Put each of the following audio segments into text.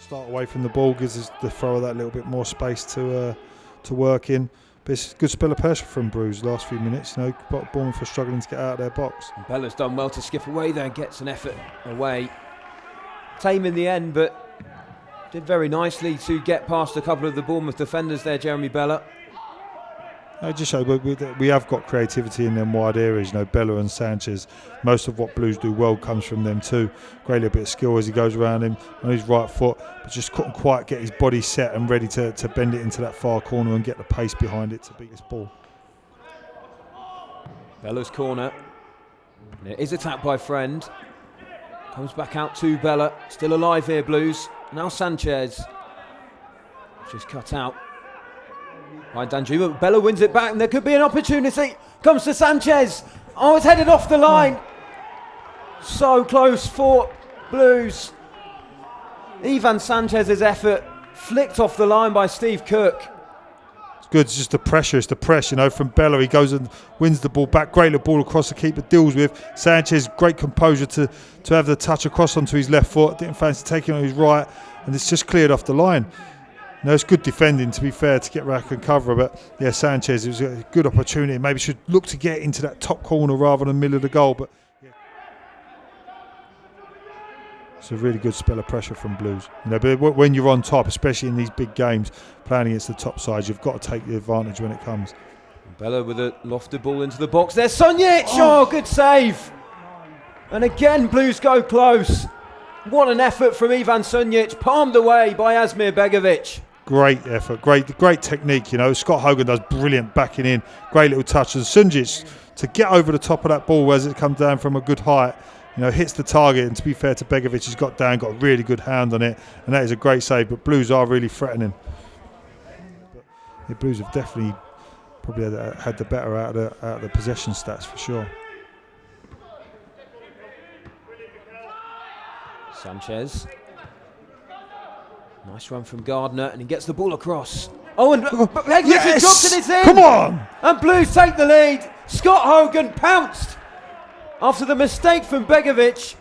start away from the ball, gives the thrower that little bit more space to work in. But it's a good spell of pressure from Bruce last few minutes. Bournemouth are struggling to get out of their box. And Bella's done well to skip away there, gets an effort away. Tame in the end, but did very nicely to get past a couple of the Bournemouth defenders there, Jeremy Bella. I just show we have got creativity in them wide areas. Bella and Sanchez, most of what Blues do well comes from them too. Great little bit of skill as he goes around him on his right foot, but just couldn't quite get his body set and ready to bend it into that far corner and get the pace behind it to beat this ball. Bella's corner. And it is attacked by Friend. Comes back out to Bella. Still alive here, Blues. Now Sanchez. Just cut out by Danjuma. Bella wins it back and there could be an opportunity. Comes to Sanchez. Oh, it's headed off the line. So close for Blues. Ivan Sanchez's effort flicked off the line by Steve Cook. It's good, it's just the pressure, it's the press, from Bella. He goes and wins the ball back. Great little ball across the keeper, deals with. Sanchez, great composure to have the touch across onto his left foot. Didn't fancy taking on his right, and it's just cleared off the line. It's good defending, to be fair, to get back and cover. But yeah, Sanchez, it was a good opportunity. Maybe should look to get into that top corner rather than middle of the goal. But yeah. It's a really good spell of pressure from Blues. But when you're on top, especially in these big games, playing against the top sides, you've got to take the advantage when it comes. Bella with a lofted ball into the box. There's Sunjic! Oh, good save! And again, Blues go close. What an effort from Ivan Sunjic, palmed away by Asmir Begovic. Great effort, great technique. Scott Hogan does brilliant backing in, great little touch. And Sunjic, to get over the top of that ball as it comes down from a good height, hits the target. And to be fair to Begovic, he's got a really good hand on it, and that is a great save. But Blues are really threatening. But the Blues have definitely probably had the better out of the possession stats for sure. Sanchez. Nice run from Gardner, and he gets the ball across. Oh, and Begovic yes! drops and it's in! Come on! And Blues take the lead. Scott Hogan pounced after the mistake from Begovic.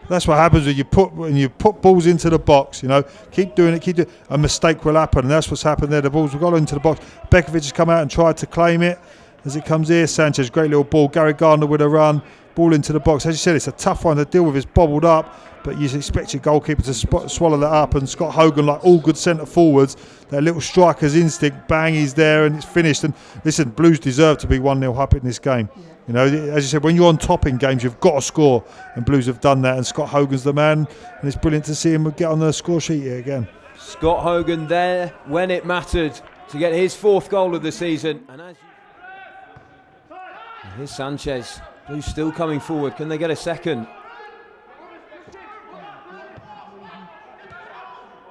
That's what happens when you put balls into the box. Keep doing it. A mistake will happen, and that's what's happened there. The balls have got into the box. Begovic has come out and tried to claim it as it comes here. Sanchez, great little ball. Gary Gardner with a run. Ball into the box. As you said, it's a tough one to deal with. It's bobbled up, but you expect your goalkeeper to swallow that up. And Scott Hogan, like all good centre forwards, that little striker's instinct, bang, he's there and it's finished. And listen, Blues deserve to be 1-0 up in this game. As you said, when you're on top in games, you've got to score, and Blues have done that. And Scott Hogan's the man, and it's brilliant to see him get on the score sheet here again. Scott Hogan there when it mattered to get his 4th goal of the season. And here's Sanchez. Blues still coming forward. Can they get a second?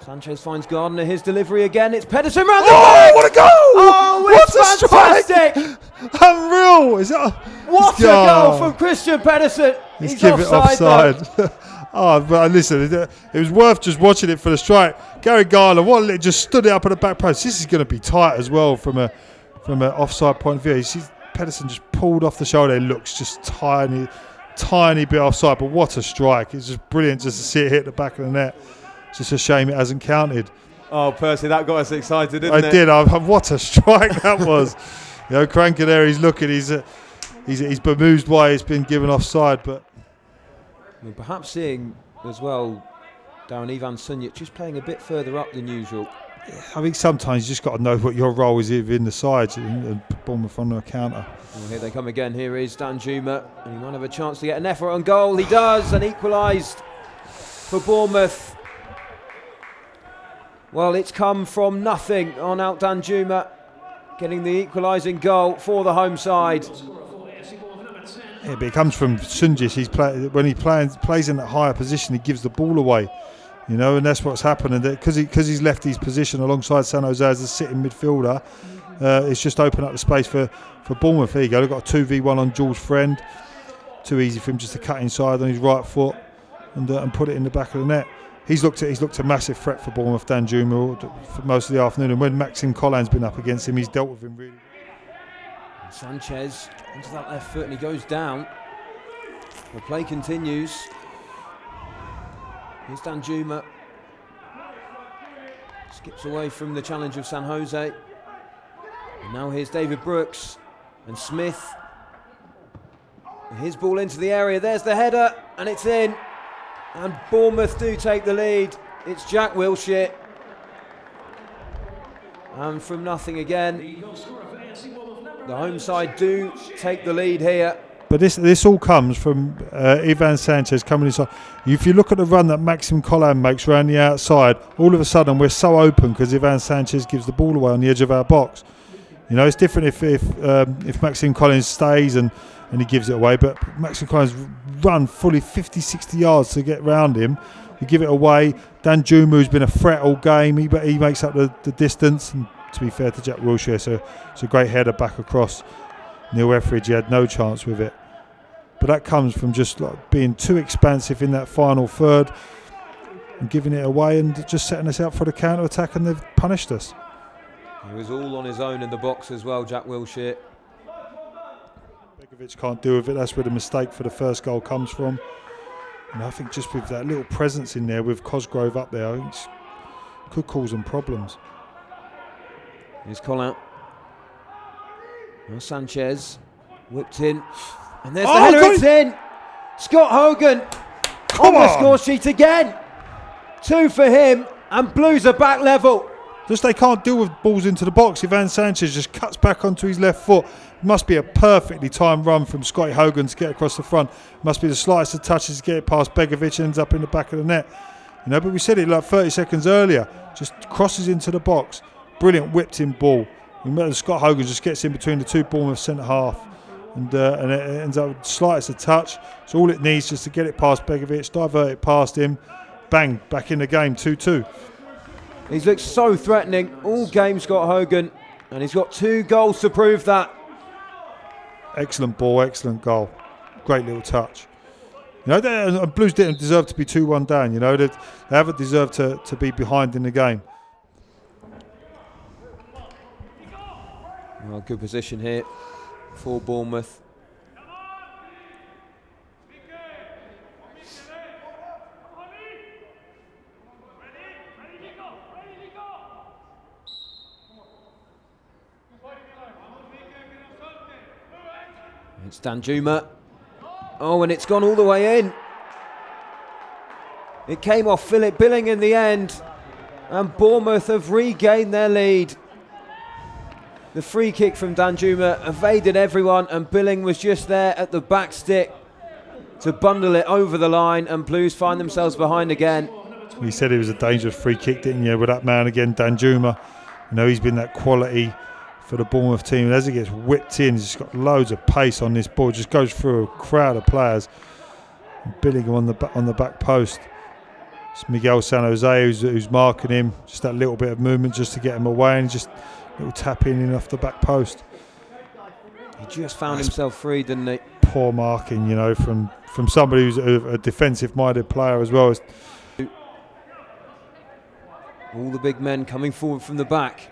Sanchez finds Gardner. His delivery again. It's Pedersen round the back. What a goal! Oh, it's fantastic! Unreal! What a goal from Christian Pedersen. He's offside. But listen, it was worth just watching it for the strike. Gary Gardner, just stood it up at the back post. This is going to be tight as well from an offside point of view. You see Pedersen just pulled off the shoulder. It looks just tiny bit offside, but what a strike. It's just brilliant just to see it hit the back of the net. It's just a shame it hasn't counted. Oh, Percy, that got us excited, didn't it? I did. What a strike that was. Cranker there, he's looking. He's bemused why it's been given offside. But perhaps seeing as well, Darren Ivan Sunjic just playing a bit further up than usual. I think sometimes you just got to know what your role is in the sides and Bournemouth on a counter. Well, here they come again. Here is Danjuma, and he might have a chance to get an effort on goal. He does, and equalised for Bournemouth. Well, it's come from nothing on out Danjuma, getting the equalising goal for the home side. Yeah, but it comes from Sunjic. When he plays in that higher position, he gives the ball away. And that's what's happening. Because he's left his position alongside San Jose as a sitting midfielder, it's just opened up the space for Bournemouth. There you go. They've got a 2v1 on Jules Friend. Too easy for him just to cut inside on his right foot and put it in the back of the net. He's looked a massive threat for Bournemouth, Danjuma, for most of the afternoon. And when Maxime Collin's been up against him, he's dealt with him really well. Sanchez onto that left foot and he goes down. The play continues. Here's Danjuma. Skips away from the challenge of San Jose. And now here's David Brooks and Smith. And his ball into the area. There's the header, and it's in. And Bournemouth do take the lead. It's Jack Wilshere. And from nothing again, the home side do take the lead here. But this all comes from Ivan Sanchez coming inside. If you look at the run that Maxime Colin makes around the outside, all of a sudden we're so open because Ivan Sanchez gives the ball away on the edge of our box. You know, it's different if Maxime Collins stays and he gives it away, but Maxime Collins run fully 50, 60 yards to get round him. We give it away. Danjuma, who's been a threat all game, he makes up the distance. And to be fair to Jack Wilshere, so it's a great header back across. Neil Etheridge, he had no chance with it. But that comes from just like being too expansive in that final third and giving it away and just setting us up for the counter-attack, and they've punished us. He was all on his own in the box as well, Jack Wilshere. Begovic can't deal with it. That's where the mistake for the first goal comes from. And I think just with that little presence in there with Cosgrove up there, it could cause them problems. Here's Collin. Now Sanchez whipped in, and there's the header. It's in. Scott Hogan on the score sheet again. 2 for him, and Blues are back level. Just they can't deal with balls into the box. Ivan Sanchez just cuts back onto his left foot. It must be a perfectly timed run from Scotty Hogan to get across the front. It must be the slightest of touches to get it past Begovic and ends up in the back of the net. You know, but we said it like 30 seconds earlier. Just crosses into the box. Brilliant whipped in ball. And Scott Hogan just gets in between the two Bournemouth centre half, and it ends up with the slightest of touch. So all it needs just to get it past Begovic, divert it past him, bang, back in the game, 2-2. He's looked so threatening all game, Scott Hogan, and he's got 2 goals to prove that. Excellent ball, excellent goal. Great little touch. You know, Blues didn't deserve to be 2-1 down. You know, they haven't deserved to be behind in the game. Well, good position here for Bournemouth. It's Danjuma. Oh, and it's gone all the way in. It came off Philip Billing in the end, and Bournemouth have regained their lead. The free kick from Danjuma evaded everyone, and Billing was just there at the back stick to bundle it over the line, and Blues find themselves behind again. He said it was a dangerous free kick, didn't you, with that man again, Danjuma. You know, he's been that quality for the Bournemouth team. And as he gets whipped in, he's just got loads of pace on this ball. Just goes through a crowd of players. And Billing on the back post. It's Miguel San Jose who's marking him. Just that little bit of movement just to get him away, and just a little tap in off the back post. He just found himself free, didn't he? Poor marking, you know, from somebody who's a defensive-minded player as well. All the big men coming forward from the back.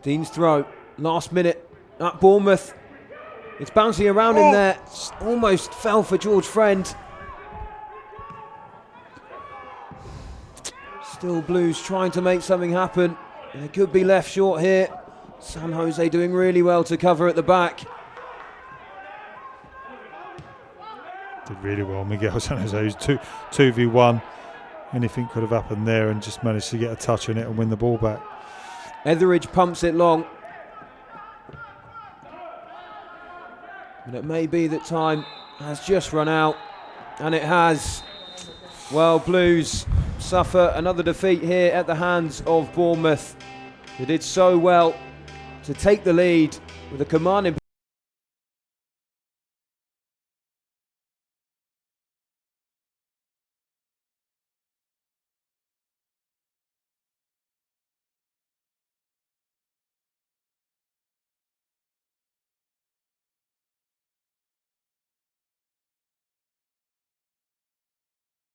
Dean's throw, last minute at Bournemouth. It's bouncing around in there. Almost fell for George Friend. Still Blues trying to make something happen. They could be left short here. San Jose doing really well to cover at the back. Did really well. Miguel San Jose was 2v1. Anything could have happened there, and just managed to get a touch on it and win the ball back. Etheridge pumps it long. And it may be that time has just run out, and it has. Well, Blues suffer another defeat here at the hands of Bournemouth. They did so well to take the lead with a commanding